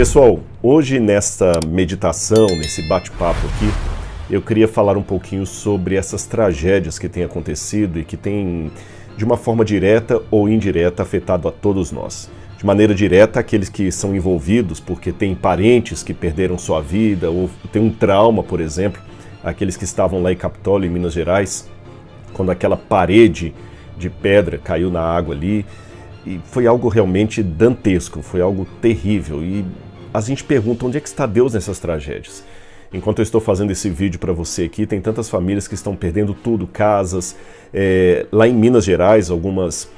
Pessoal, hoje nesta meditação, nesse bate-papo aqui, eu queria falar um pouquinho sobre essas tragédias que têm acontecido e que têm, de uma forma direta ou indireta, afetado a todos nós. De maneira direta, aqueles que são envolvidos porque têm parentes que perderam sua vida ou têm um trauma, por exemplo, aqueles que estavam lá em Capitólio, em Minas Gerais, quando aquela parede de pedra caiu na água ali, e foi algo realmente dantesco, foi algo terrível. E a gente pergunta onde é que está Deus nessas tragédias. Enquanto eu estou fazendo esse vídeo para você aqui, tem tantas famílias que estão perdendo tudo, casas. Lá em Minas Gerais, algumas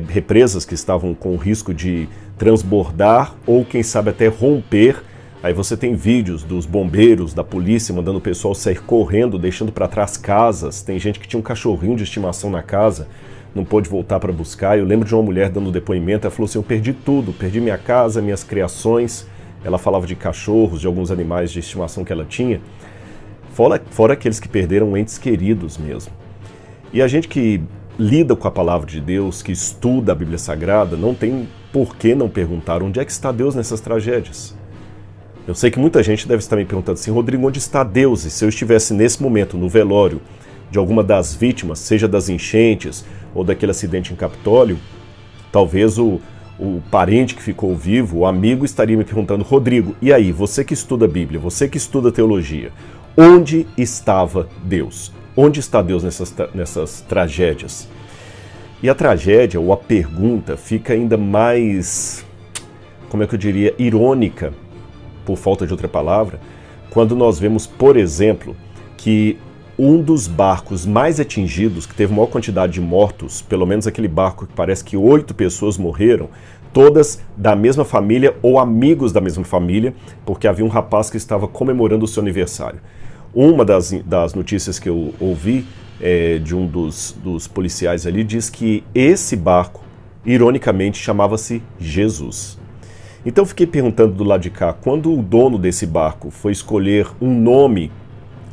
represas que estavam com risco de transbordar ou, quem sabe, até romper. Aí você tem vídeos dos bombeiros, da polícia, mandando o pessoal sair correndo, deixando para trás casas. Tem gente que tinha um cachorrinho de estimação na casa, não pôde voltar para buscar. Eu lembro de uma mulher dando depoimento, ela falou assim: eu perdi tudo, perdi minha casa, minhas criações. Ela falava de cachorros, de alguns animais de estimação que ela tinha, fora aqueles que perderam entes queridos mesmo. E a gente que lida com a palavra de Deus, que estuda a Bíblia Sagrada, não tem por que não perguntar onde é que está Deus nessas tragédias. Eu sei que muita gente deve estar me perguntando assim: Rodrigo, onde está Deus? E se eu estivesse nesse momento no velório de alguma das vítimas, seja das enchentes ou daquele acidente em Capitólio, talvez o parente que ficou vivo, o amigo, estaria me perguntando: Rodrigo, e aí, você que estuda a Bíblia, você que estuda teologia, onde estava Deus? Onde está Deus nessas tragédias? E a tragédia, ou a pergunta, fica ainda mais, como é que eu diria, irônica, por falta de outra palavra, quando nós vemos, por exemplo, que um dos barcos mais atingidos, que teve maior quantidade de mortos, pelo menos aquele barco que parece que 8 pessoas morreram, todas da mesma família ou amigos da mesma família, porque havia um rapaz que estava comemorando o seu aniversário. Uma das notícias que eu ouvi de um dos policiais ali diz que esse barco, ironicamente, chamava-se Jesus. Então eu fiquei perguntando do lado de cá, quando o dono desse barco foi escolher um nome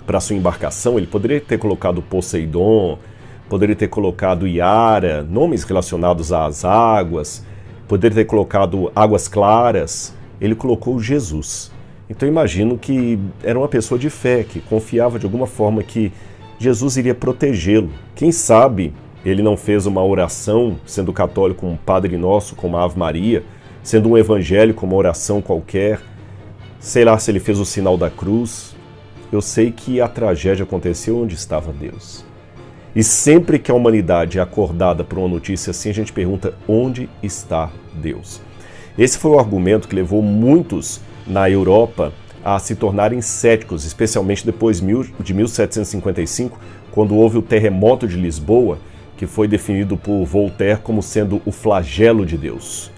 para sua embarcação, ele poderia ter colocado Poseidon, poderia ter colocado Iara, nomes relacionados às águas, poderia ter colocado Águas Claras. Ele colocou Jesus. Então eu imagino que era uma pessoa de fé, que confiava de alguma forma que Jesus iria protegê-lo. Quem sabe ele não fez uma oração, sendo católico, um Padre Nosso, com uma Ave Maria, sendo um evangélico, uma oração qualquer. Sei lá se ele fez o sinal da cruz. Eu sei que a tragédia aconteceu onde estava Deus. E sempre que a humanidade é acordada por uma notícia assim, a gente pergunta: onde está Deus? Esse foi o argumento que levou muitos na Europa a se tornarem céticos, especialmente depois de 1755, quando houve o terremoto de Lisboa, que foi definido por Voltaire como sendo o flagelo de Deus.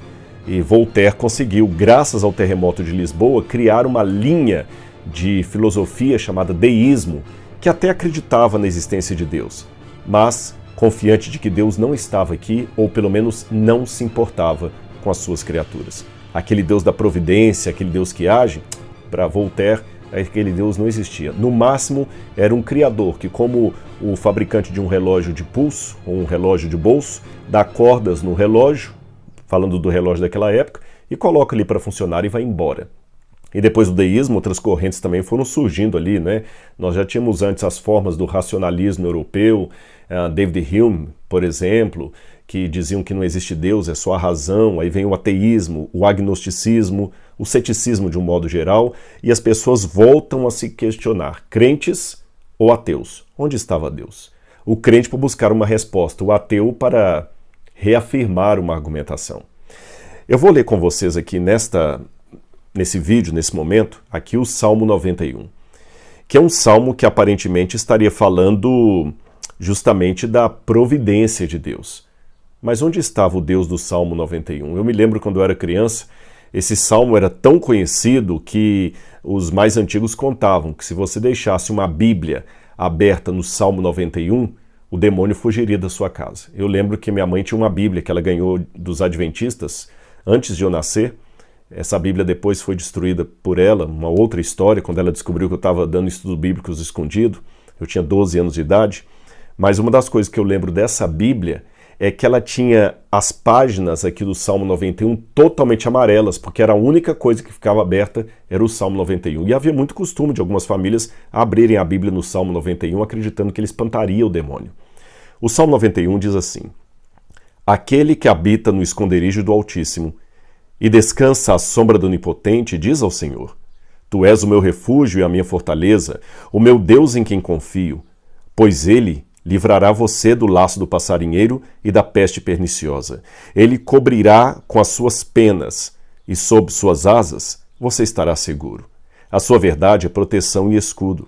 E Voltaire conseguiu, graças ao terremoto de Lisboa, criar uma linha de filosofia chamada deísmo, que até acreditava na existência de Deus, mas confiante de que Deus não estava aqui, ou pelo menos não se importava com as suas criaturas. Aquele Deus da providência, aquele Deus que age, para Voltaire, aquele Deus não existia. No máximo, era um criador que, como o fabricante de um relógio de pulso, ou um relógio de bolso, dá cordas no relógio, falando do relógio daquela época, e coloca ali para funcionar e vai embora. E depois do deísmo, outras correntes também foram surgindo ali, né? Nós já tínhamos antes as formas do racionalismo europeu, David Hume, por exemplo, que diziam que não existe Deus, é só a razão. Aí vem o ateísmo, o agnosticismo, o ceticismo de um modo geral, e as pessoas voltam a se questionar, crentes ou ateus? Onde estava Deus? O crente para buscar uma resposta, o ateu para reafirmar uma argumentação. Eu vou ler com vocês aqui nesse vídeo, nesse momento, aqui o Salmo 91, que é um salmo que aparentemente estaria falando justamente da providência de Deus. Mas onde estava o Deus do Salmo 91? Eu me lembro quando eu era criança, esse salmo era tão conhecido que os mais antigos contavam que se você deixasse uma Bíblia aberta no Salmo 91, o demônio fugiria da sua casa. Eu lembro que minha mãe tinha uma Bíblia que ela ganhou dos adventistas antes de eu nascer. Essa Bíblia depois foi destruída por ela, uma outra história, quando ela descobriu que eu estava dando estudos bíblicos escondido. Eu tinha 12 anos de idade. Mas uma das coisas que eu lembro dessa Bíblia é que ela tinha as páginas aqui do Salmo 91 totalmente amarelas, porque era a única coisa que ficava aberta, era o Salmo 91. E havia muito costume de algumas famílias abrirem a Bíblia no Salmo 91, acreditando que ele espantaria o demônio. O Salmo 91 diz assim: Aquele que habita no esconderijo do Altíssimo e descansa à sombra do Onipotente, diz ao Senhor: Tu és o meu refúgio e a minha fortaleza, o meu Deus em quem confio, pois ele livrará você do laço do passarinheiro e da peste perniciosa. Ele cobrirá com as suas penas, e sob suas asas você estará seguro. A sua verdade é proteção e escudo.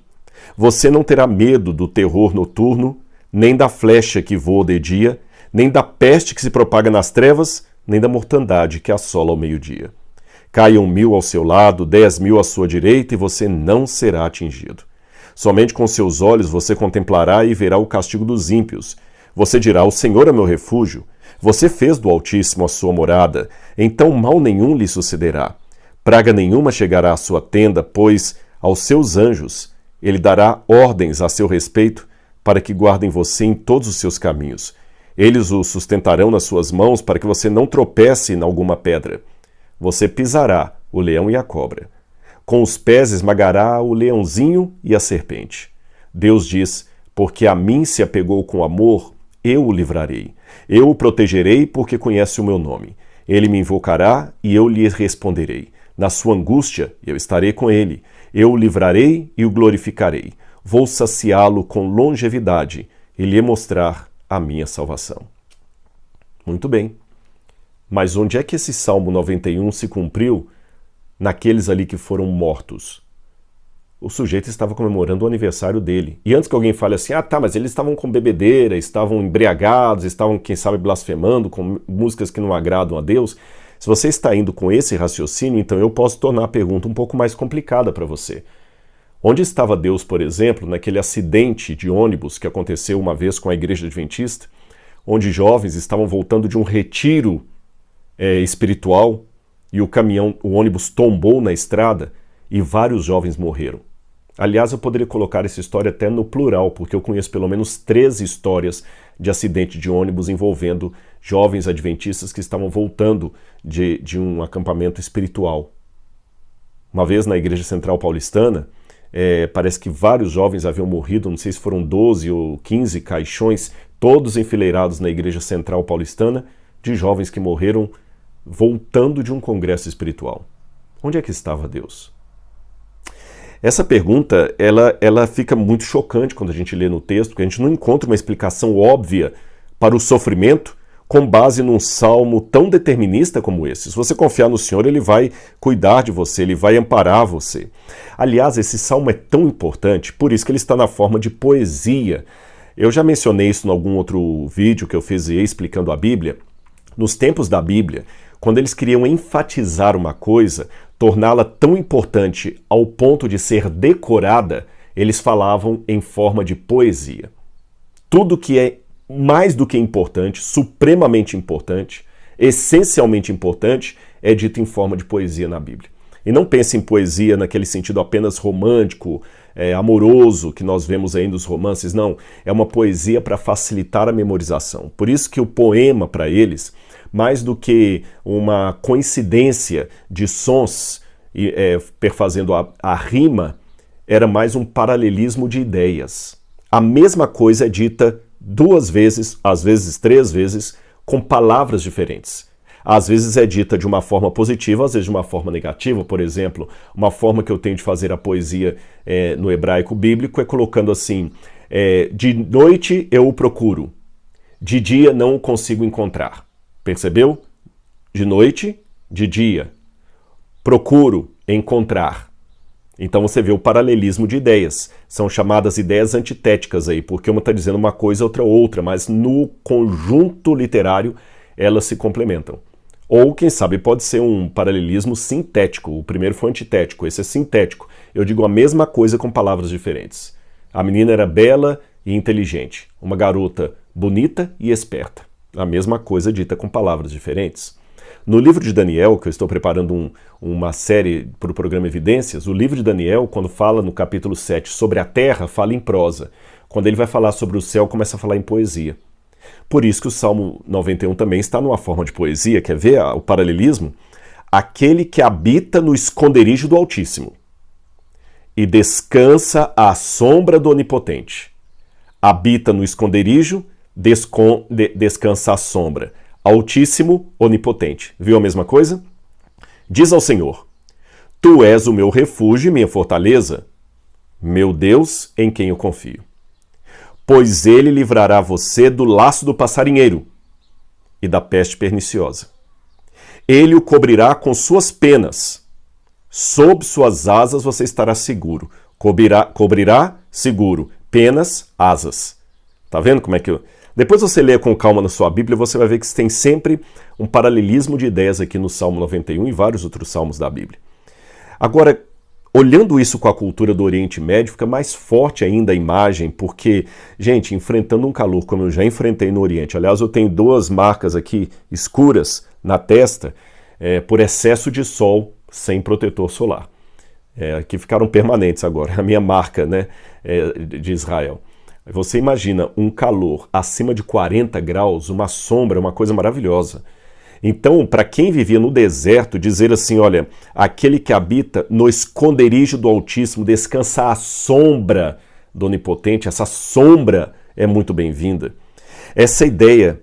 Você não terá medo do terror noturno, nem da flecha que voa de dia, nem da peste que se propaga nas trevas, nem da mortandade que assola ao meio-dia. Caiam 1000 ao seu lado, 10.000 à sua direita, e você não será atingido. Somente com seus olhos você contemplará e verá o castigo dos ímpios. Você dirá: O Senhor é meu refúgio. Você fez do Altíssimo a sua morada. Então mal nenhum lhe sucederá. Praga nenhuma chegará à sua tenda, pois aos seus anjos ele dará ordens a seu respeito para que guardem você em todos os seus caminhos. Eles o sustentarão nas suas mãos para que você não tropece em alguma pedra. Você pisará o leão e a cobra. Com os pés esmagará o leãozinho e a serpente. Deus diz: Porque a mim se apegou com amor, eu o livrarei. Eu o protegerei porque conhece o meu nome. Ele me invocará e eu lhe responderei. Na sua angústia eu estarei com ele. Eu o livrarei e o glorificarei. Vou saciá-lo com longevidade e lhe mostrar a minha salvação. Muito bem. Mas onde é que esse Salmo 91 se cumpriu? Naqueles ali que foram mortos. O sujeito estava comemorando o aniversário dele. E antes que alguém fale assim: mas eles estavam com bebedeira, estavam embriagados, estavam, quem sabe, blasfemando, com músicas que não agradam a Deus. Se você está indo com esse raciocínio, então eu posso tornar a pergunta um pouco mais complicada para você. Onde estava Deus, por exemplo, naquele acidente de ônibus que aconteceu uma vez com a Igreja Adventista, onde jovens estavam voltando de um retiro espiritual, e o ônibus tombou na estrada e vários jovens morreram. Aliás, eu poderia colocar essa história até no plural, porque eu conheço pelo menos 3 histórias de acidente de ônibus envolvendo jovens adventistas que estavam voltando de um acampamento espiritual. Uma vez na Igreja Central Paulistana, parece que vários jovens haviam morrido, não sei se foram 12 ou 15 caixões, todos enfileirados na Igreja Central Paulistana, de jovens que morreram voltando de um congresso espiritual. Onde é que estava Deus? Essa pergunta, ela fica muito chocante quando a gente lê no texto, porque a gente não encontra uma explicação óbvia para o sofrimento com base num salmo tão determinista como esse. Se você confiar no Senhor, ele vai cuidar de você, ele vai amparar você. Aliás, esse salmo é tão importante, por isso que ele está na forma de poesia. Eu já mencionei isso em algum outro vídeo que eu fiz explicando a Bíblia. Nos tempos da Bíblia, quando eles queriam enfatizar uma coisa, torná-la tão importante ao ponto de ser decorada, eles falavam em forma de poesia. Tudo que é mais do que importante, supremamente importante, essencialmente importante, é dito em forma de poesia na Bíblia. E não pense em poesia naquele sentido apenas romântico, amoroso, que nós vemos aí nos romances, não. É uma poesia para facilitar a memorização. Por isso que o poema, para eles, mais do que uma coincidência de sons perfazendo a rima, era mais um paralelismo de ideias. A mesma coisa é dita 2 vezes, às vezes 3 vezes, com palavras diferentes. Às vezes é dita de uma forma positiva, às vezes de uma forma negativa. Por exemplo, uma forma que eu tenho de fazer a poesia no hebraico bíblico é colocando assim: de noite eu o procuro, de dia não o consigo encontrar. Percebeu? De noite, de dia. Procuro, encontrar. Então você vê o paralelismo de ideias. São chamadas ideias antitéticas aí, porque uma está dizendo uma coisa, outra, mas no conjunto literário elas se complementam. Ou, quem sabe, pode ser um paralelismo sintético. O primeiro foi antitético, esse é sintético. Eu digo a mesma coisa com palavras diferentes. A menina era bela e inteligente. Uma garota bonita e esperta. A mesma coisa dita com palavras diferentes. No livro de Daniel, que eu estou preparando uma série para o programa Evidências, o livro de Daniel, quando fala no capítulo 7 sobre a terra, fala em prosa. Quando ele vai falar sobre o céu, começa a falar em poesia. Por isso que o Salmo 91 também está numa forma de poesia, quer ver o paralelismo? Aquele que habita no esconderijo do Altíssimo e descansa à sombra do Onipotente. Habita no esconderijo, descansa à sombra. Altíssimo, Onipotente. Viu a mesma coisa? Diz ao Senhor: Tu és o meu refúgio e minha fortaleza, meu Deus em quem eu confio. Pois ele livrará você do laço do passarinheiro e da peste perniciosa. Ele o cobrirá com suas penas. Sob suas asas você estará seguro. Cobrirá seguro. Penas, asas. Tá vendo como é que... Depois você lê com calma na sua Bíblia, você vai ver que tem sempre um paralelismo de ideias aqui no Salmo 91 e vários outros salmos da Bíblia. Agora, olhando isso com a cultura do Oriente Médio, fica mais forte ainda a imagem, porque, gente, enfrentando um calor como eu já enfrentei no Oriente, aliás, eu tenho 2 marcas aqui escuras na testa por excesso de sol sem protetor solar, que ficaram permanentes agora, a minha marca, né, de Israel. Você imagina um calor acima de 40 graus, uma sombra, uma coisa maravilhosa. Então, para quem vivia no deserto, dizer assim, olha, aquele que habita no esconderijo do Altíssimo, descansa à sombra do Onipotente, essa sombra é muito bem-vinda. Essa ideia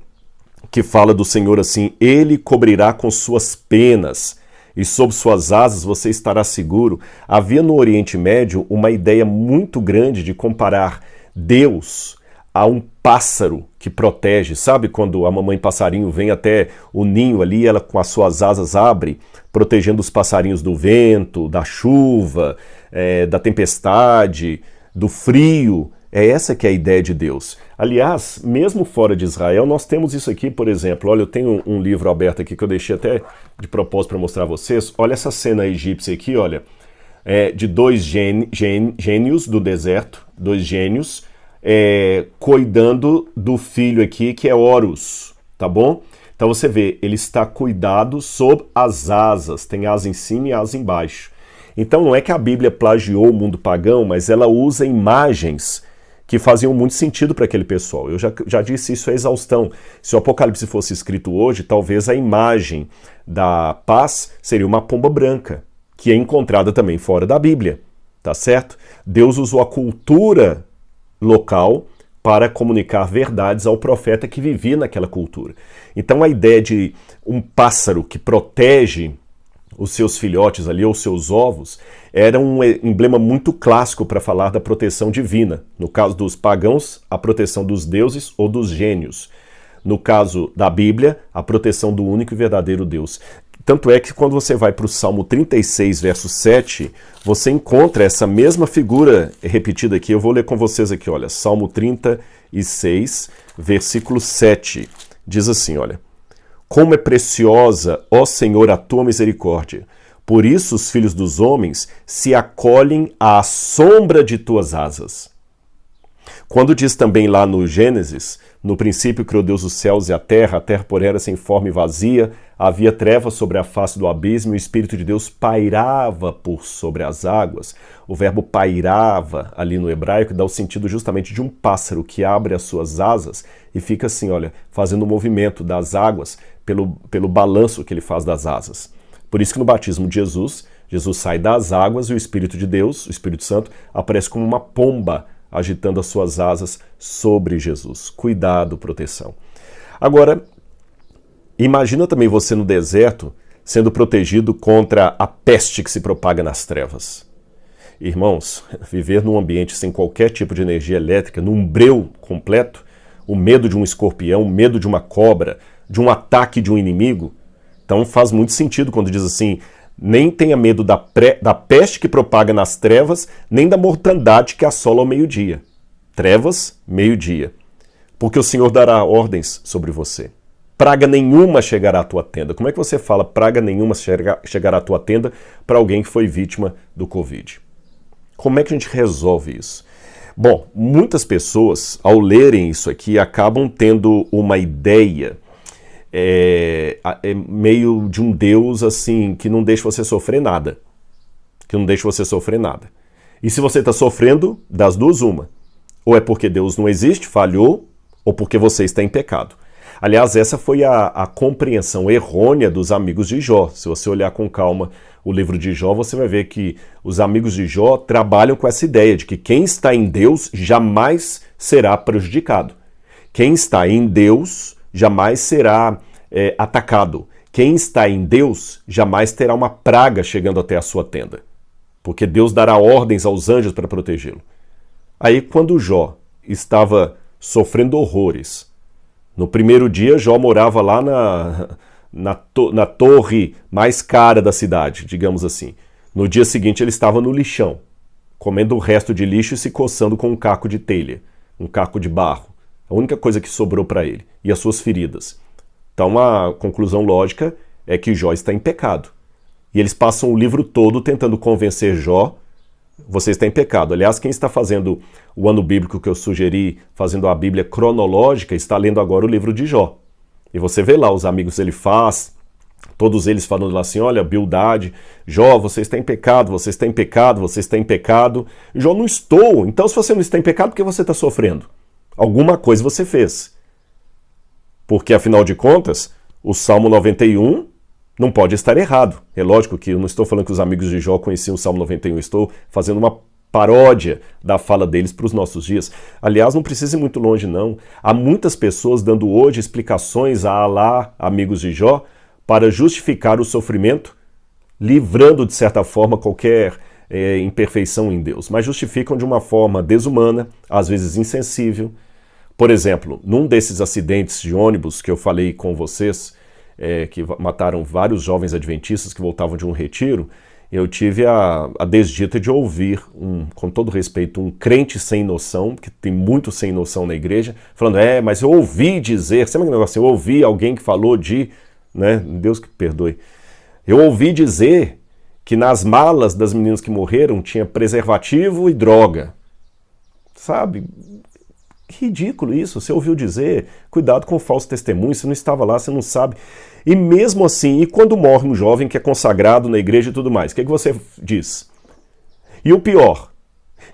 que fala do Senhor assim, ele cobrirá com suas penas e sob suas asas você estará seguro. Havia no Oriente Médio uma ideia muito grande de comparar Deus a um pássaro que protege. Sabe quando a mamãe passarinho vem até o ninho ali, ela com as suas asas abre, protegendo os passarinhos do vento, da chuva, da tempestade, do frio. É essa que é a ideia de Deus. Aliás, mesmo fora de Israel, nós temos isso aqui, por exemplo. Olha, eu tenho um livro aberto aqui que eu deixei até de propósito para mostrar a vocês. Olha essa cena egípcia aqui, olha. De 2 gênios do deserto, 2 gênios, cuidando do filho aqui, que é Horus, tá bom? Então você vê, ele está cuidado sob as asas, tem asa em cima e asa embaixo. Então não é que a Bíblia plagiou o mundo pagão, mas ela usa imagens que faziam muito sentido para aquele pessoal. Eu já disse isso à exaustão. Se o Apocalipse fosse escrito hoje, talvez a imagem da paz seria uma pomba branca, que é encontrada também fora da Bíblia, tá certo? Deus usou a cultura local para comunicar verdades ao profeta que vivia naquela cultura. Então a ideia de um pássaro que protege os seus filhotes ali, ou seus ovos, era um emblema muito clássico para falar da proteção divina. No caso dos pagãos, a proteção dos deuses ou dos gênios. No caso da Bíblia, a proteção do único e verdadeiro Deus. Tanto é que quando você vai para o Salmo 36, verso 7, você encontra essa mesma figura repetida aqui. Eu vou ler com vocês aqui, olha. Salmo 36, versículo 7. Diz assim, olha. Como é preciosa, ó Senhor, a tua misericórdia. Por isso os filhos dos homens se acolhem à sombra de tuas asas. Quando diz também lá no Gênesis, no princípio criou Deus os céus e a terra porém era sem forma e vazia, havia trevas sobre a face do abismo e o Espírito de Deus pairava por sobre as águas. O verbo pairava ali no hebraico dá o sentido justamente de um pássaro que abre as suas asas e fica assim, olha, fazendo o movimento das águas pelo balanço que ele faz das asas. Por isso que no batismo de Jesus sai das águas e o Espírito de Deus, o Espírito Santo, aparece como uma pomba agitando as suas asas sobre Jesus. Cuidado, proteção. Agora, imagina também você no deserto sendo protegido contra a peste que se propaga nas trevas. Irmãos, viver num ambiente sem qualquer tipo de energia elétrica, num breu completo, o medo de um escorpião, o medo de uma cobra, de um ataque de um inimigo, então faz muito sentido quando diz assim, nem tenha medo da peste que propaga nas trevas, nem da mortandade que assola ao meio-dia. Trevas, meio-dia. Porque o Senhor dará ordens sobre você. Praga nenhuma chegará à tua tenda. Como é que você fala praga nenhuma chegará à tua tenda para alguém que foi vítima do Covid? Como é que a gente resolve isso? Bom, muitas pessoas, ao lerem isso aqui, acabam tendo uma ideia meio de um Deus assim que não deixa você sofrer nada. Que não deixa você sofrer nada. E se você está sofrendo, das duas uma. Ou é porque Deus não existe, falhou, ou porque você está em pecado. Aliás, essa foi a compreensão errônea dos amigos de Jó. Se você olhar com calma o livro de Jó, você vai ver que os amigos de Jó trabalham com essa ideia de que quem está em Deus jamais será prejudicado. Quem está em Deus jamais será atacado. Quem está em Deus jamais terá uma praga chegando até a sua tenda, porque Deus dará ordens aos anjos para protegê-lo. Aí, quando Jó estava sofrendo horrores, no primeiro dia, Jó morava lá na torre mais cara da cidade, digamos assim. No dia seguinte, ele estava no lixão, comendo o resto de lixo e se coçando com um caco de telha, um caco de barro. A única coisa que sobrou para ele, e as suas feridas. Então, a conclusão lógica é que Jó está em pecado. E eles passam o livro todo tentando convencer Jó: você está em pecado. Aliás, quem está fazendo o ano bíblico que eu sugeri, fazendo a Bíblia cronológica, está lendo agora o livro de Jó. E você vê lá os amigos ele faz, todos eles falando lá assim: olha, Bildade, Jó, você está em pecado, você está em pecado, você está em pecado. Jó, não estou. Então, se você não está em pecado, por que você está sofrendo? Alguma coisa você fez. Porque, afinal de contas, o Salmo 91 não pode estar errado. É lógico que eu não estou falando que os amigos de Jó conheciam o Salmo 91, estou fazendo uma paródia da fala deles para os nossos dias. Aliás, não precisa ir muito longe, não. Há muitas pessoas dando hoje explicações a Alá, amigos de Jó, para justificar o sofrimento, livrando, de certa forma, qualquer imperfeição em Deus. Mas justificam de uma forma desumana, às vezes insensível. Por exemplo, num desses acidentes de ônibus que eu falei com vocês, que mataram vários jovens adventistas que voltavam de um retiro, eu tive a desdita de ouvir, com todo respeito, um crente sem noção, que tem muito sem noção na igreja, falando: mas eu ouvi dizer, sabe que negócio? Eu ouvi alguém que falou de, né? Deus que perdoe. Eu ouvi dizer que nas malas das meninas que morreram tinha preservativo e droga. Sabe? Que ridículo isso, você ouviu dizer, cuidado com o falso testemunho, você não estava lá, você não sabe. E mesmo assim, e quando morre um jovem que é consagrado na igreja e tudo mais, o que você diz? E o pior,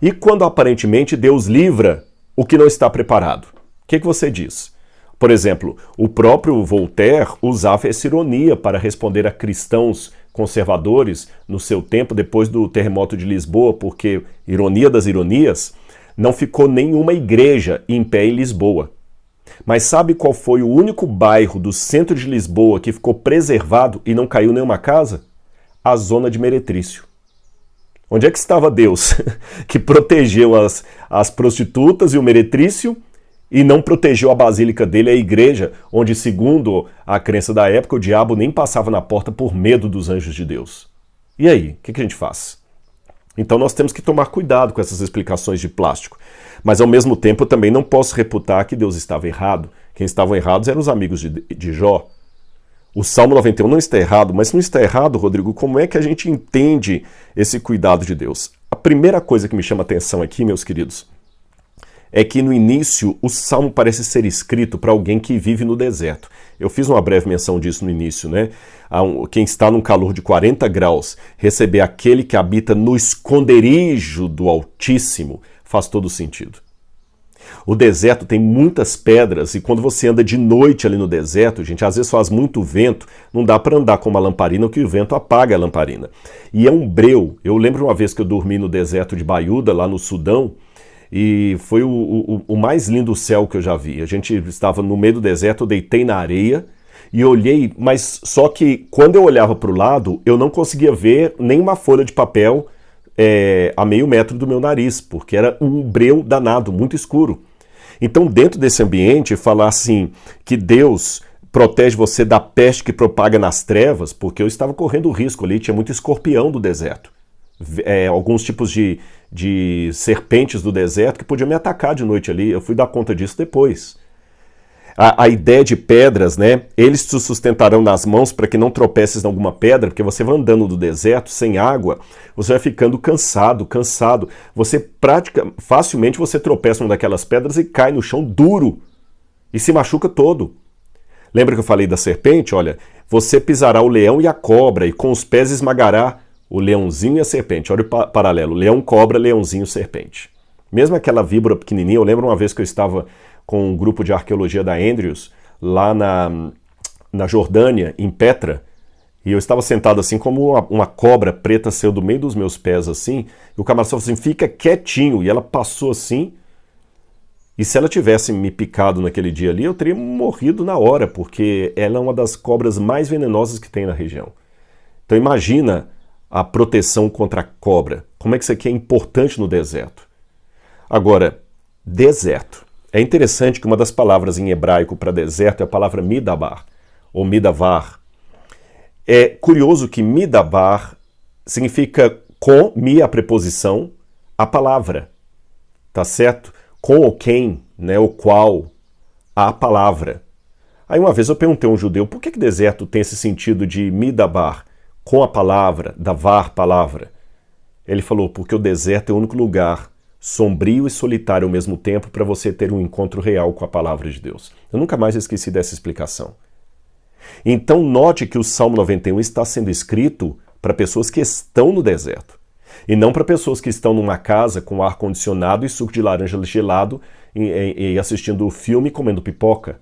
e quando aparentemente Deus livra o que não está preparado? O que você diz? Por exemplo, o próprio Voltaire usava essa ironia para responder a cristãos conservadores no seu tempo, depois do terremoto de Lisboa, porque, ironia das ironias, não ficou nenhuma igreja em pé em Lisboa. Mas sabe qual foi o único bairro do centro de Lisboa que ficou preservado e não caiu nenhuma casa? A zona de Meretrício. Onde é que estava Deus que protegeu as prostitutas e o Meretrício e não protegeu a basílica dele, a igreja, onde, segundo a crença da época, o diabo nem passava na porta por medo dos anjos de Deus? E aí, o que a gente faz? Então nós temos que tomar cuidado com essas explicações de plástico. Mas ao mesmo tempo eu também não posso reputar que Deus estava errado. Quem estavam errados eram os amigos de Jó. O Salmo 91 não está errado, mas se não está errado, Rodrigo, como é que a gente entende esse cuidado de Deus? A primeira coisa que me chama a atenção aqui, meus queridos, é que no início o Salmo parece ser escrito para alguém que vive no deserto. Eu fiz uma breve menção disso no início, né? Quem está num calor de 40 graus, receber aquele que habita no esconderijo do Altíssimo, faz todo sentido. O deserto tem muitas pedras e quando você anda de noite ali no deserto, gente, às vezes faz muito vento, não dá para andar com uma lamparina que o vento apaga a lamparina. E é um breu. Eu lembro uma vez que eu dormi no deserto de Baiuda, lá no Sudão, e foi o mais lindo céu que eu já vi. A gente estava no meio do deserto, eu deitei na areia e olhei, mas só que quando eu olhava para o lado, eu não conseguia ver nenhuma folha de papel a meio metro do meu nariz, porque era um breu danado, muito escuro. Então, dentro desse ambiente, falar assim, que Deus protege você da peste que propaga nas trevas, porque eu estava correndo o risco ali, tinha muito escorpião do deserto. Alguns tipos de serpentes do deserto que podiam me atacar de noite ali. Eu fui dar conta disso depois. A ideia de pedras, né? Eles te sustentarão nas mãos para que não tropeces em alguma pedra, porque você vai andando no deserto sem água, você vai ficando cansado. Facilmente você tropeça em uma daquelas pedras e cai no chão duro e se machuca todo. Lembra que eu falei da serpente? Olha, você pisará o leão e a cobra e com os pés esmagará o leãozinho e a serpente. Olha o paralelo, leão, cobra, leãozinho, serpente. Mesmo aquela víbora pequenininha, eu lembro uma vez que eu estava com um grupo de arqueologia da Andrews, lá na Jordânia, em Petra, e eu estava sentado assim como uma cobra preta saiu do meio dos meus pés assim, e o camarada falou assim, fica quietinho, e ela passou assim, e se ela tivesse me picado naquele dia ali, eu teria morrido na hora, porque ela é uma das cobras mais venenosas que tem na região. Então imagina a proteção contra a cobra, como é que isso aqui é importante no deserto. Agora, deserto. É interessante que uma das palavras em hebraico para deserto é a palavra midabar, ou midavar. É curioso que midabar significa com, mi a preposição, a palavra, tá certo? Com ou quem, né, o qual, a palavra. Aí uma vez eu perguntei a um judeu, por que deserto tem esse sentido de midabar, com a palavra, davar, palavra? Ele falou, porque o deserto é o único lugar sombrio e solitário ao mesmo tempo para você ter um encontro real com a palavra de Deus. Eu nunca mais esqueci dessa explicação. Então note que o Salmo 91 está sendo escrito para pessoas que estão no deserto e não para pessoas que estão numa casa com ar-condicionado e suco de laranja gelado e assistindo o filme e comendo pipoca.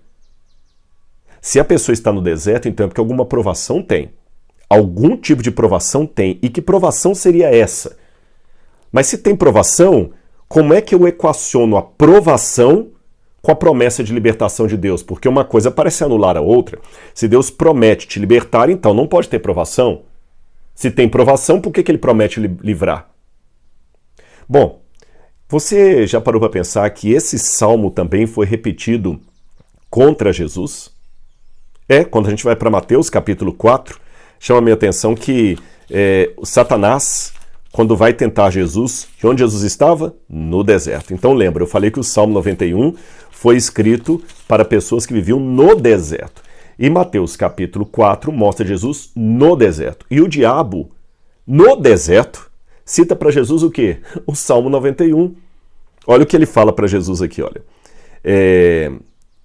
Se a pessoa está no deserto, então é porque alguma provação tem. Algum tipo de provação tem. E que provação seria essa? Mas se tem provação, como é que eu equaciono a provação com a promessa de libertação de Deus? Porque uma coisa parece anular a outra. Se Deus promete te libertar, então não pode ter provação. Se tem provação, por que ele promete livrar? Bom, você já parou para pensar que esse salmo também foi repetido contra Jesus? Quando a gente vai para Mateus capítulo 4, chama a minha atenção que o Satanás, quando vai tentar Jesus, de onde Jesus estava? No deserto. Então lembra, eu falei que o Salmo 91 foi escrito para pessoas que viviam no deserto. E Mateus capítulo 4 mostra Jesus no deserto. E o diabo, no deserto, cita para Jesus o quê? O Salmo 91. Olha o que ele fala para Jesus aqui, olha.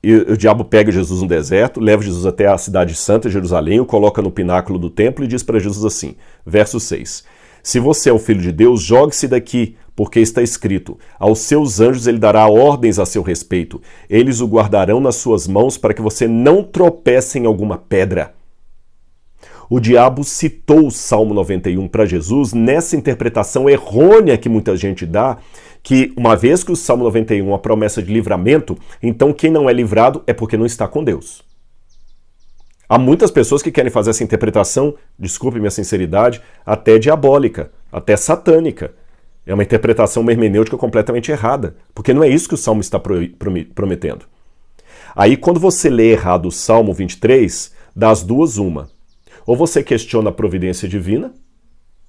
E o diabo pega Jesus no deserto, leva Jesus até a cidade santa, Jerusalém, o coloca no pináculo do templo e diz para Jesus assim, verso 6, se você é o filho de Deus, jogue-se daqui, porque está escrito, aos seus anjos ele dará ordens a seu respeito, eles o guardarão nas suas mãos para que você não tropece em alguma pedra. O diabo citou o Salmo 91 para Jesus nessa interpretação errônea que muita gente dá, que uma vez que o Salmo 91 é uma promessa de livramento, então quem não é livrado é porque não está com Deus. Há muitas pessoas que querem fazer essa interpretação, desculpe minha sinceridade, até diabólica, até satânica. É uma interpretação, uma hermenêutica completamente errada, porque não é isso que o Salmo está prometendo. Aí quando você lê errado o Salmo 23, das duas uma. Ou você questiona a providência divina,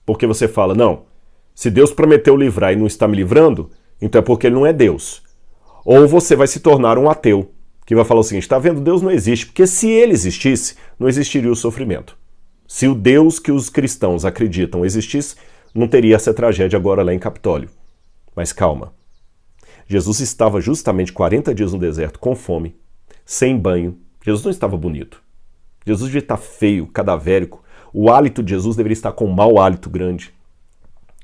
porque você fala, não, se Deus prometeu livrar e não está me livrando, então é porque ele não é Deus. Ou você vai se tornar um ateu, que vai falar o seguinte, está vendo, Deus não existe, porque se ele existisse, não existiria o sofrimento. Se o Deus que os cristãos acreditam existisse, não teria essa tragédia agora lá em Capitólio. Mas calma. Jesus estava justamente 40 dias no deserto, com fome, sem banho. Jesus não estava bonito. Jesus devia estar feio, cadavérico. O hálito de Jesus deveria estar com um mau hálito grande.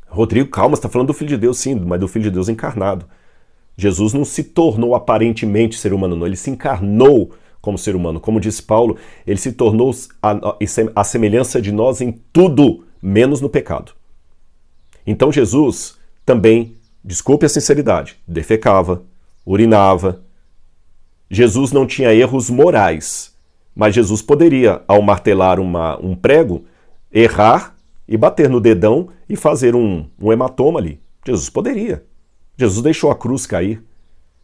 Rodrigo, calma, você está falando do Filho de Deus, sim, mas do Filho de Deus encarnado. Jesus não se tornou aparentemente ser humano, não. Ele se encarnou como ser humano. Como diz Paulo, ele se tornou a semelhança de nós em tudo, menos no pecado. Então Jesus também, desculpe a sinceridade, defecava, urinava. Jesus não tinha erros morais, mas Jesus poderia, ao martelar um prego, errar e bater no dedão e fazer um hematoma ali. Jesus poderia. Jesus deixou a cruz cair.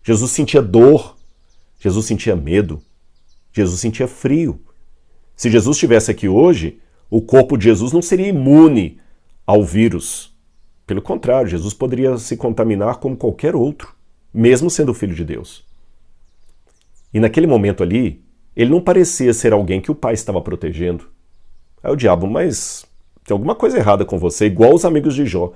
Jesus sentia dor. Jesus sentia medo. Jesus sentia frio. Se Jesus estivesse aqui hoje, o corpo de Jesus não seria imune ao vírus. Pelo contrário, Jesus poderia se contaminar como qualquer outro, mesmo sendo filho de Deus. E naquele momento ali, ele não parecia ser alguém que o pai estava protegendo. Aí o diabo, mas tem alguma coisa errada com você, igual os amigos de Jó.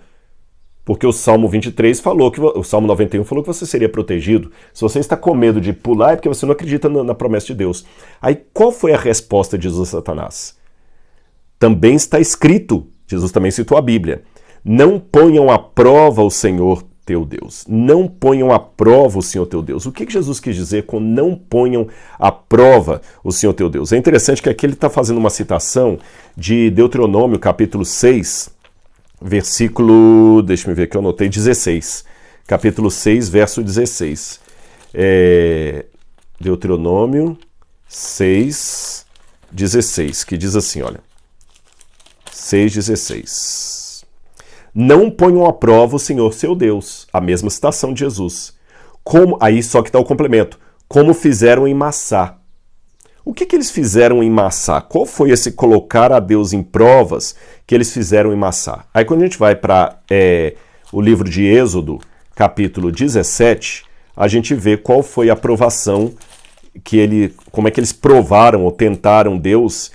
Porque o Salmo 23 falou que o Salmo 91 falou que você seria protegido. Se você está com medo de pular, é porque você não acredita na promessa de Deus. Aí qual foi a resposta de Jesus a Satanás? Também está escrito, Jesus também citou a Bíblia, não ponham à prova o Senhor teu Deus. Não ponham à prova o Senhor teu Deus. O que Jesus quis dizer com não ponham à prova o Senhor teu Deus? É interessante que aqui ele está fazendo uma citação de Deuteronômio, capítulo 6, versículo, deixa eu ver que eu anotei, 16. Capítulo 6, verso 16. Deuteronômio 6, 16, que diz assim, olha. 6,16. Não ponham à prova o Senhor seu Deus, a mesma citação de Jesus. Aí só que está o complemento. Como fizeram em Massá. O que eles fizeram em Massá? Qual foi esse colocar a Deus em provas que eles fizeram em Massá? Aí quando a gente vai para o livro de Êxodo, capítulo 17, a gente vê qual foi a provação como é que eles provaram ou tentaram Deus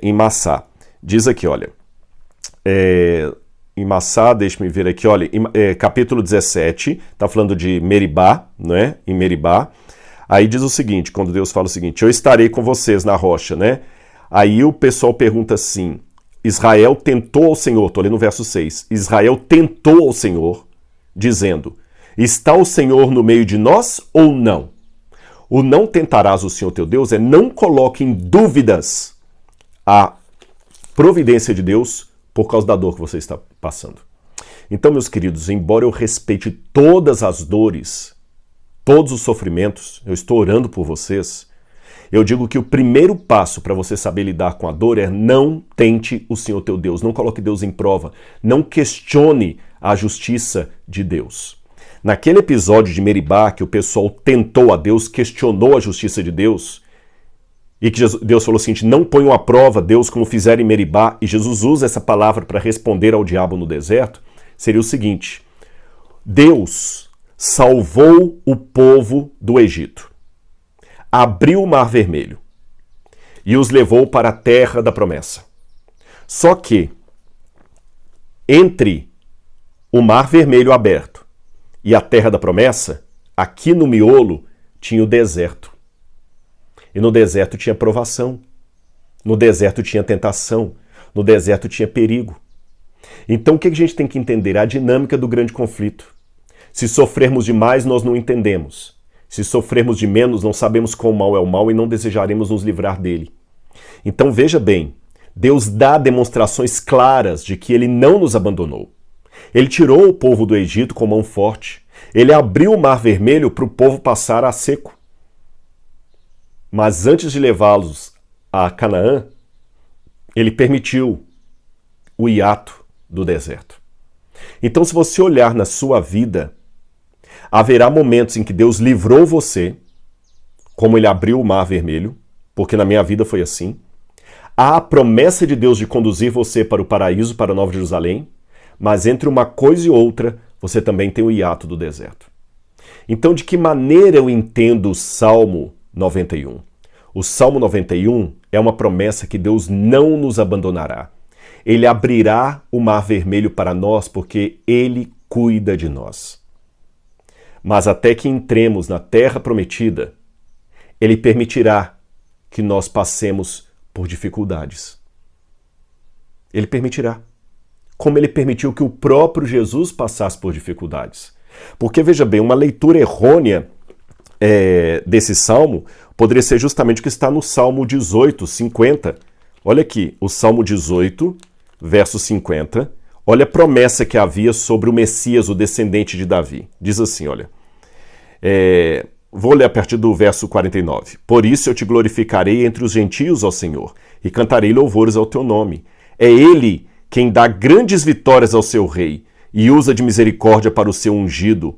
em Massá. Diz aqui, olha, em Massá, deixa-me ver aqui, olha, capítulo 17, está falando de Meribá, não é? Em Meribá. Aí diz o seguinte, quando Deus fala o seguinte, eu estarei com vocês na rocha, né? Aí o pessoal pergunta assim, Israel tentou ao Senhor, estou lendo no verso 6, Israel tentou ao Senhor, dizendo, está o Senhor no meio de nós ou não? O não tentarás o Senhor teu Deus não coloque em dúvidas a providência de Deus por causa da dor que você está passando. Então, meus queridos, embora eu respeite todas as dores, todos os sofrimentos, eu estou orando por vocês, eu digo que o primeiro passo para você saber lidar com a dor é não tente o Senhor teu Deus, não coloque Deus em prova, não questione a justiça de Deus. Naquele episódio de Meribá, que o pessoal tentou a Deus, questionou a justiça de Deus, e que Deus falou o seguinte, não ponham à prova Deus como fizeram em Meribá, e Jesus usa essa palavra para responder ao diabo no deserto, seria o seguinte, Deus salvou o povo do Egito, abriu o Mar Vermelho e os levou para a terra da promessa. Só que, entre o Mar Vermelho aberto e a terra da promessa, aqui no miolo tinha o deserto. E no deserto tinha provação, no deserto tinha tentação, no deserto tinha perigo. Então o que a gente tem que entender? A dinâmica do grande conflito. Se sofrermos demais, nós não entendemos. Se sofrermos de menos, não sabemos qual mal é o mal e não desejaremos nos livrar dele. Então veja bem, Deus dá demonstrações claras de que ele não nos abandonou. Ele tirou o povo do Egito com mão forte. Ele abriu o Mar Vermelho para o povo passar a seco. Mas antes de levá-los a Canaã, ele permitiu o hiato do deserto. Então, se você olhar na sua vida, haverá momentos em que Deus livrou você, como ele abriu o Mar Vermelho, porque na minha vida foi assim. Há a promessa de Deus de conduzir você para o paraíso, para a Nova Jerusalém, mas entre uma coisa e outra, você também tem o hiato do deserto. Então, de que maneira eu entendo o Salmo 91? O Salmo 91 é uma promessa que Deus não nos abandonará. Ele abrirá o Mar Vermelho para nós porque Ele cuida de nós. Mas até que entremos na terra prometida, Ele permitirá que nós passemos por dificuldades. Ele permitirá. Como Ele permitiu que o próprio Jesus passasse por dificuldades. Porque, veja bem, uma leitura errônea desse salmo poderia ser justamente o que está no Salmo 18, 50. Olha aqui, o Salmo 18, verso 50. Olha a promessa que havia sobre o Messias, o descendente de Davi. Diz assim, olha. Vou ler a partir do verso 49. Por isso eu te glorificarei entre os gentios, ó Senhor, e cantarei louvores ao teu nome. É Ele quem dá grandes vitórias ao seu rei e usa de misericórdia para o seu ungido.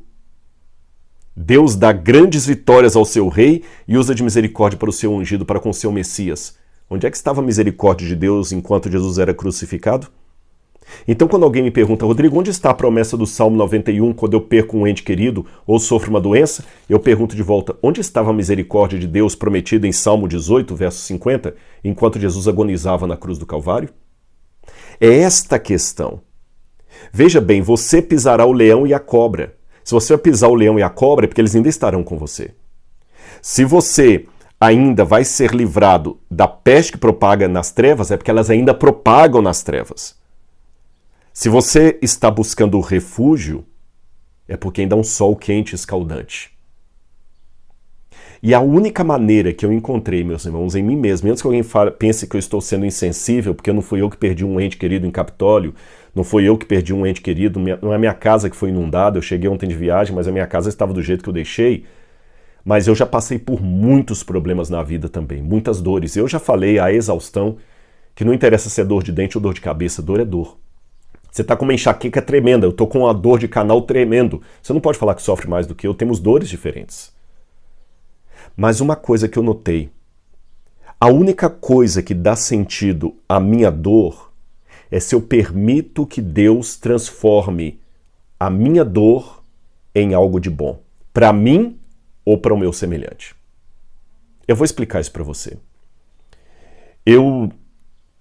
Deus dá grandes vitórias ao seu rei e usa de misericórdia para o seu ungido, para com o seu Messias. Onde é que estava a misericórdia de Deus enquanto Jesus era crucificado? Então, quando alguém me pergunta, Rodrigo, onde está a promessa do Salmo 91 quando eu perco um ente querido ou sofro uma doença? Eu pergunto de volta, onde estava a misericórdia de Deus prometida em Salmo 18, verso 50, enquanto Jesus agonizava na cruz do Calvário? É esta a questão. Veja bem, você pisará o leão e a cobra. Se você vai pisar o leão e a cobra, é porque eles ainda estarão com você. Se você ainda vai ser livrado da peste que propaga nas trevas, é porque elas ainda propagam nas trevas. Se você está buscando refúgio, é porque ainda é um sol quente e escaldante. E a única maneira que eu encontrei, meus irmãos, em mim mesmo, antes que alguém pense que eu estou sendo insensível, porque não fui eu que perdi um ente querido em Capitólio, não foi eu que perdi um ente querido, não é a minha casa que foi inundada, eu cheguei ontem de viagem, mas a minha casa estava do jeito que eu deixei, mas eu já passei por muitos problemas na vida também, muitas dores. Eu já falei à exaustão que não interessa se é dor de dente ou dor de cabeça, dor é dor. Você está com uma enxaqueca tremenda, eu estou com uma dor de canal tremendo. Você não pode falar que sofre mais do que eu, temos dores diferentes. Mas uma coisa que eu notei, a única coisa que dá sentido à minha dor é se eu permito que Deus transforme a minha dor em algo de bom, para mim ou para o meu semelhante. Eu vou explicar isso para você. Eu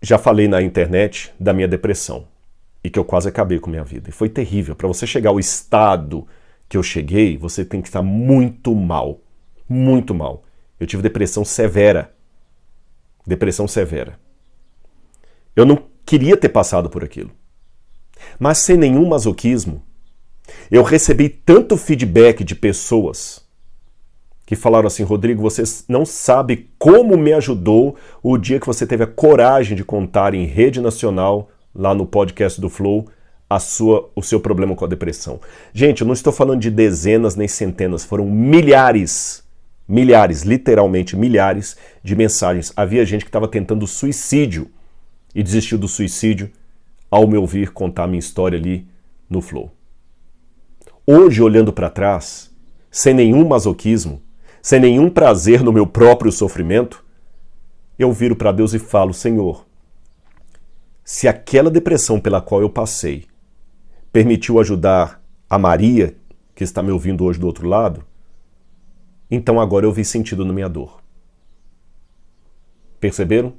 já falei na internet da minha depressão e que eu quase acabei com a minha vida. E foi terrível. Para você chegar ao estado que eu cheguei, você tem que estar muito mal. Muito mal. Eu tive depressão severa. Depressão severa. Eu não queria ter passado por aquilo. Mas sem nenhum masoquismo, eu recebi tanto feedback de pessoas que falaram assim: Rodrigo, você não sabe como me ajudou o dia que você teve a coragem de contar em rede nacional, lá no podcast do Flow, o seu problema com a depressão. Gente, eu não estou falando de dezenas nem centenas, foram milhares, literalmente milhares de mensagens. Havia gente que estava tentando suicídio e desistiu do suicídio ao me ouvir contar minha história ali no Flow. Hoje, olhando para trás, sem nenhum masoquismo, sem nenhum prazer no meu próprio sofrimento, eu viro para Deus e falo: Senhor, se aquela depressão pela qual eu passei permitiu ajudar a Maria, que está me ouvindo hoje do outro lado, então agora eu vi sentido na minha dor. Perceberam?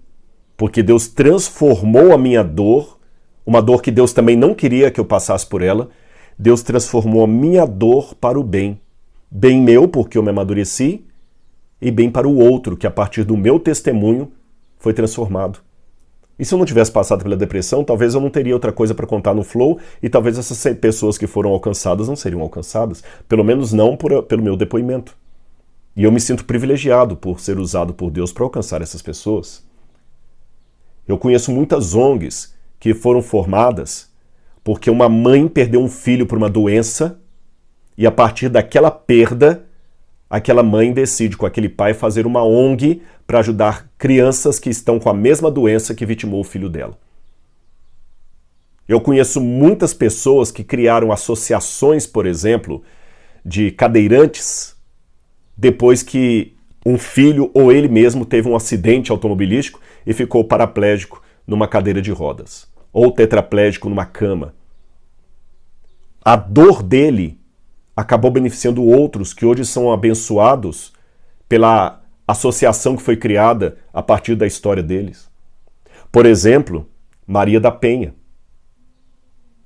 Porque Deus transformou a minha dor, uma dor que Deus também não queria que eu passasse por ela, Deus transformou a minha dor para o bem. Bem meu, porque eu me amadureci, e bem para o outro, que a partir do meu testemunho foi transformado. E se eu não tivesse passado pela depressão, talvez eu não teria outra coisa para contar no Flow, e talvez essas pessoas que foram alcançadas não seriam alcançadas, pelo menos não pelo meu depoimento. E eu me sinto privilegiado por ser usado por Deus para alcançar essas pessoas. Eu conheço muitas ONGs que foram formadas porque uma mãe perdeu um filho por uma doença e a partir daquela perda, aquela mãe decide com aquele pai fazer uma ONG para ajudar crianças que estão com a mesma doença que vitimou o filho dela. Eu conheço muitas pessoas que criaram associações, por exemplo, de cadeirantes depois que um filho ou ele mesmo teve um acidente automobilístico e ficou paraplégico numa cadeira de rodas, ou tetraplégico numa cama. A dor dele acabou beneficiando outros que hoje são abençoados pela associação que foi criada a partir da história deles. Por exemplo, Maria da Penha.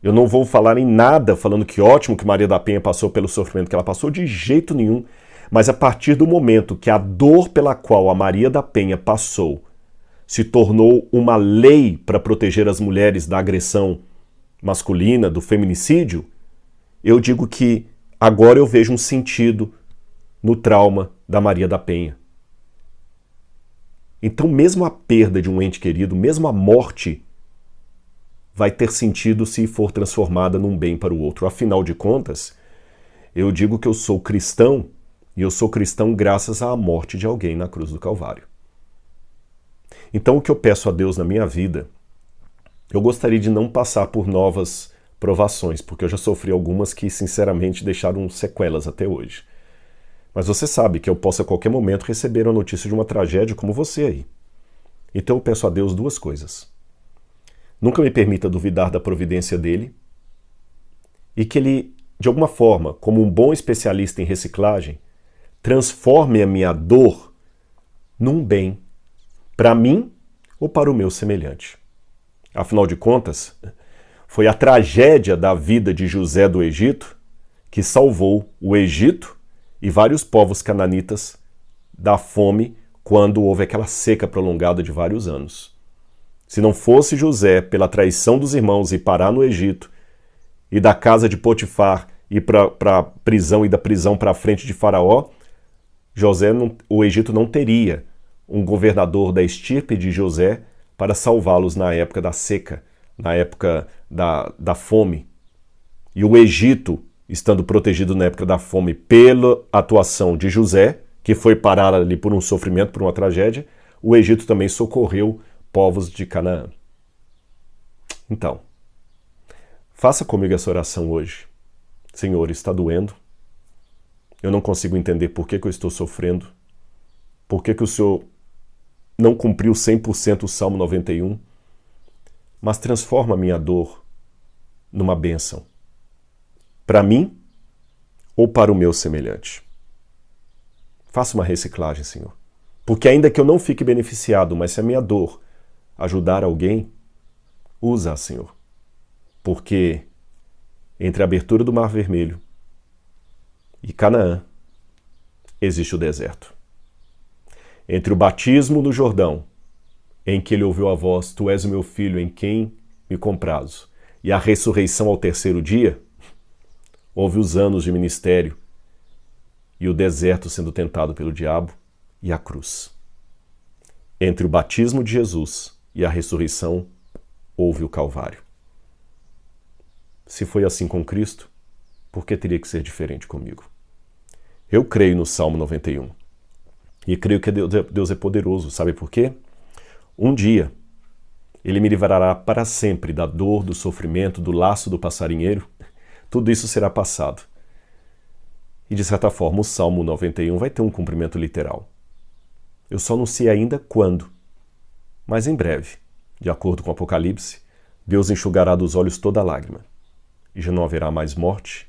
Eu não vou falar em nada falando que ótimo que Maria da Penha passou pelo sofrimento que ela passou, de jeito nenhum. Mas a partir do momento que a dor pela qual a Maria da Penha passou se tornou uma lei para proteger as mulheres da agressão masculina, do feminicídio, eu digo que agora eu vejo um sentido no trauma da Maria da Penha. Então, mesmo a perda de um ente querido, mesmo a morte, vai ter sentido se for transformada num bem para o outro. Afinal de contas, eu digo que eu sou cristão, e eu sou cristão graças à morte de alguém na cruz do Calvário. Então, o que eu peço a Deus na minha vida, eu gostaria de não passar por novas provações, porque eu já sofri algumas que, sinceramente, deixaram sequelas até hoje. Mas você sabe que eu posso a qualquer momento receber uma notícia de uma tragédia como você aí. Então eu peço a Deus duas coisas. Nunca me permita duvidar da providência dele e que ele, de alguma forma, como um bom especialista em reciclagem, transforme a minha dor num bem, para mim ou para o meu semelhante. Afinal de contas, foi a tragédia da vida de José do Egito que salvou o Egito e vários povos cananitas da fome quando houve aquela seca prolongada de vários anos. Se não fosse José, pela traição dos irmãos, ir parar no Egito e da casa de Potifar ir para a prisão e da prisão para a frente de Faraó, o Egito não teria um governador da estirpe de José para salvá-los na época da seca, na época da fome. E o Egito, estando protegido na época da fome pela atuação de José, que foi parar ali por um sofrimento, por uma tragédia, o Egito também socorreu povos de Canaã. Então, faça comigo essa oração hoje. Senhor, está doendo. Eu não consigo entender por que eu estou sofrendo. Por que o Senhor não cumpriu 100% o Salmo 91. Mas transforma a minha dor numa bênção. Para mim ou para o meu semelhante. Faça uma reciclagem, Senhor. Porque ainda que eu não fique beneficiado, mas se a minha dor ajudar alguém, usa-a, Senhor. Porque entre a abertura do Mar Vermelho e Canaã existe o deserto. Entre o batismo no Jordão, em que ele ouviu a voz, Tu és o meu filho em quem me comprazo, e a ressurreição ao terceiro dia, houve os anos de ministério e o deserto sendo tentado pelo diabo e a cruz. Entre o batismo de Jesus e a ressurreição, houve o Calvário. Se foi assim com Cristo, por que teria que ser diferente comigo? Eu creio no Salmo 91. E creio que Deus é poderoso. Sabe por quê? Um dia, Ele me livrará para sempre da dor, do sofrimento, do laço do passarinheiro. Tudo isso será passado. E, de certa forma, o Salmo 91 vai ter um cumprimento literal. Eu só não sei ainda quando, mas em breve, de acordo com o Apocalipse, Deus enxugará dos olhos toda lágrima. E já não haverá mais morte,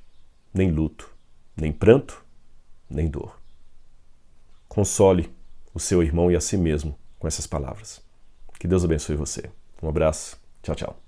nem luto, nem pranto, nem dor. Console o seu irmão e a si mesmo com essas palavras. Que Deus abençoe você. Um abraço. Tchau, tchau.